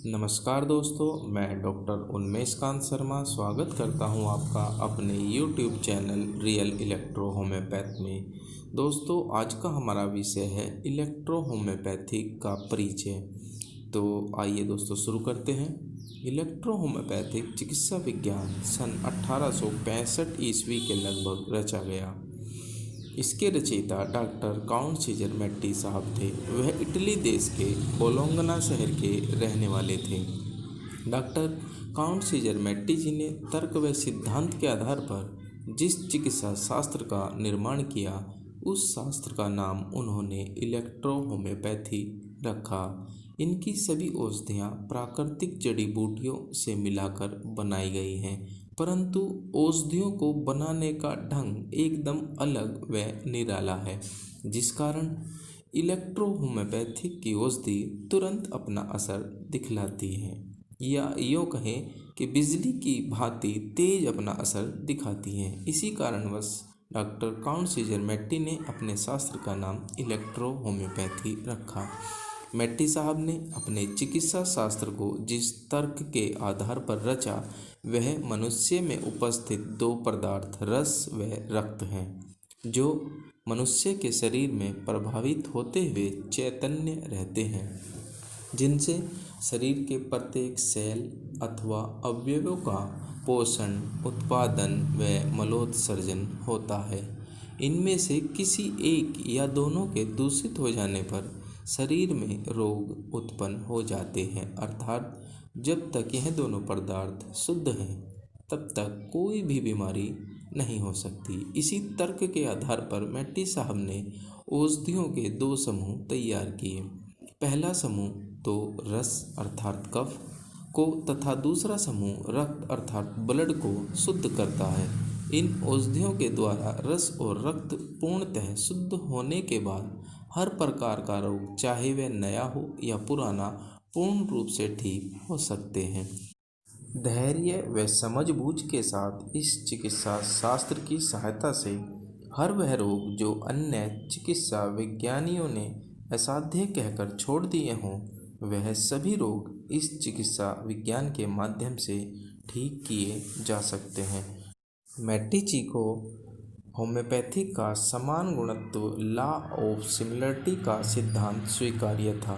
नमस्कार दोस्तों, मैं डॉक्टर उन्मेष कांत शर्मा स्वागत करता हूं आपका अपने YouTube channel real electro homeopath में। दोस्तों, आज का हमारा विषय है इलेक्ट्रो होम्योपैथिक का परिचय। तो आइए दोस्तों शुरू करते हैं। इलेक्ट्रो होम्योपैथिक चिकित्सा विज्ञान सन 1865 ईस्वी के लगभग रचा गया। इसके रचयिता डॉक्टर काउंट सीजर मेट्टी साहब थे। वह इटली देश के बोलोंगना शहर के रहने वाले थे। डॉक्टर काउंट सीजर मेट्टी जी ने तर्क व सिद्धांत के आधार पर जिस चिकित्सा शास्त्र का निर्माण किया, उस शास्त्र का नाम उन्होंने इलेक्ट्रो होम्योपैथी रखा। इनकी सभी औषधियाँ प्राकृतिक जड़ी बूटियों से मिलाकर बनाई गई हैं, परंतु औषधियों को बनाने का ढंग एकदम अलग व निराला है, जिस कारण इलेक्ट्रो होम्योपैथिक की औषधि तुरंत अपना असर दिखलाती है, या यूँ कहें कि बिजली की भांति तेज अपना असर दिखाती है। इसी कारणवश डॉक्टर काउंट सीजर मेट्टी ने अपने शास्त्र का नाम इलेक्ट्रो होम्योपैथी रखा। मेट्टी साहब ने अपने चिकित्सा शास्त्र को जिस तर्क के आधार पर रचा, वह मनुष्य में उपस्थित दो पदार्थ रस व रक्त हैं, जो मनुष्य के शरीर में प्रभावित होते हुए चैतन्य रहते हैं, जिनसे शरीर के प्रत्येक सेल अथवा अवयवों का पोषण, उत्पादन व मलोत्सर्जन होता है। इनमें से किसी एक या दोनों के दूषित हो जाने पर शरीर में रोग उत्पन्न हो जाते हैं, अर्थात जब तक यह दोनों पदार्थ शुद्ध हैं, तब तक कोई भी बीमारी नहीं हो सकती। इसी तर्क के आधार पर मेट्टी साहब ने औषधियों के दो समूह तैयार किए। पहला समूह तो रस अर्थात कफ को तथा दूसरा समूह रक्त अर्थात ब्लड को शुद्ध करता है। इन औषधियों के द्वारा रस और रक्त पूर्णतः शुद्ध होने के बाद हर प्रकार का रोग, चाहे वह नया हो या पुराना, पूर्ण रूप से ठीक हो सकते हैं। धैर्य व समझबूझ के साथ इस चिकित्सा शास्त्र की सहायता से हर वह रोग जो अन्य चिकित्सा विज्ञानियों ने असाध्य कहकर छोड़ दिए हों, वह सभी रोग इस चिकित्सा विज्ञान के माध्यम से ठीक किए जा सकते हैं। मेट्टी जी को होम्योपैथी का समान गुणत्व लॉ ऑफ सिमिलरिटी का सिद्धांत स्वीकार्य था,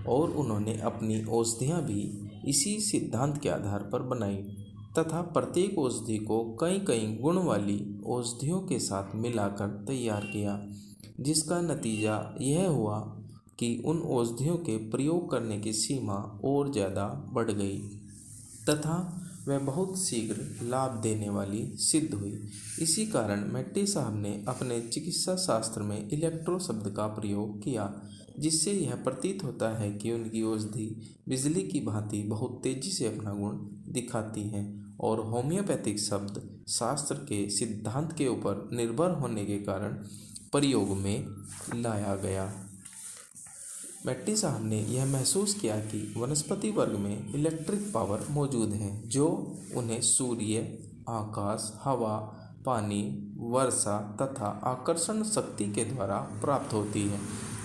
और उन्होंने अपनी औषधियाँ भी इसी सिद्धांत के आधार पर बनाई तथा प्रत्येक औषधि को कई कई गुण वाली औषधियों के साथ मिलाकर तैयार किया, जिसका नतीजा यह हुआ कि उन औषधियों के प्रयोग करने की सीमा और ज़्यादा बढ़ गई तथा वह बहुत शीघ्र लाभ देने वाली सिद्ध हुई। इसी कारण मेट्टी साहब ने अपने चिकित्सा शास्त्र में इलेक्ट्रो शब्द का प्रयोग किया, जिससे यह प्रतीत होता है कि उनकी औषधि बिजली की भांति बहुत तेजी से अपना गुण दिखाती हैं, और होम्योपैथिक शब्द शास्त्र के सिद्धांत के ऊपर निर्भर होने के कारण प्रयोग में लाया गया। मेट्टी साहब ने यह महसूस किया कि वनस्पति वर्ग में इलेक्ट्रिक पावर मौजूद है, जो उन्हें सूर्य, आकाश, हवा, पानी, वर्षा तथा आकर्षण शक्ति के द्वारा प्राप्त होती है।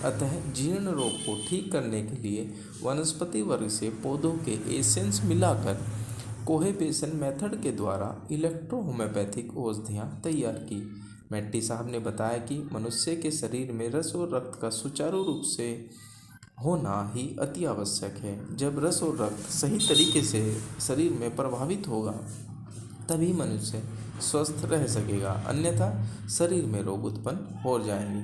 अतः जीर्ण रोग को ठीक करने के लिए वनस्पति वर्ग से पौधों के एसेंस मिलाकर कोहेबेशन मेथड के द्वारा इलेक्ट्रो होम्योपैथिक औषधियाँ तैयार की। मेट्टी साहब ने बताया कि मनुष्य के शरीर में रस और रक्त का सुचारू रूप से होना ही अति आवश्यक है। जब रस और रक्त सही तरीके से शरीर में प्रभावित होगा, तभी मनुष्य स्वस्थ रह सकेगा, अन्यथा शरीर में रोग उत्पन्न हो जाएंगे,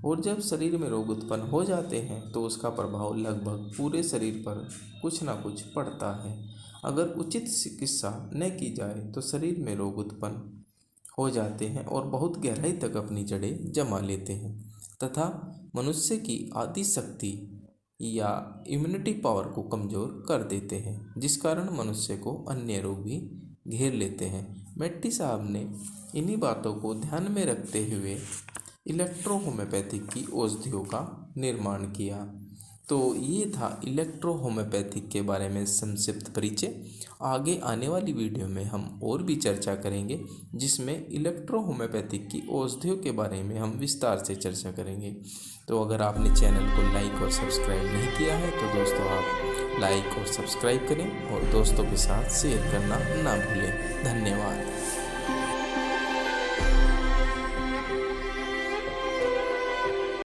और जब शरीर में रोग उत्पन्न हो जाते हैं तो उसका प्रभाव लगभग पूरे शरीर पर कुछ ना कुछ पड़ता है। अगर उचित चिकित्सा न की जाए तो शरीर में रोग उत्पन्न हो जाते हैं और बहुत गहराई तक अपनी जड़ें जमा लेते हैं तथा मनुष्य की आदि शक्ति या इम्यूनिटी पावर को कमज़ोर कर देते हैं, जिस कारण मनुष्य को अन्य रोग भी घेर लेते हैं। मेट्टी साहब ने इन्हीं बातों को ध्यान में रखते हुए इलेक्ट्रो होम्योपैथिक की औषधियों का निर्माण किया। तो ये था इलेक्ट्रो होम्योपैथिक के बारे में संक्षिप्त परिचय। आगे आने वाली वीडियो में हम और भी चर्चा करेंगे, जिसमें इलेक्ट्रो होम्योपैथिक की औषधियों के बारे में हम विस्तार से चर्चा करेंगे। तो अगर आपने चैनल को लाइक और सब्सक्राइब नहीं किया है तो दोस्तों आप लाइक और सब्सक्राइब करें और दोस्तों के साथ शेयर करना ना भूलें। धन्यवाद।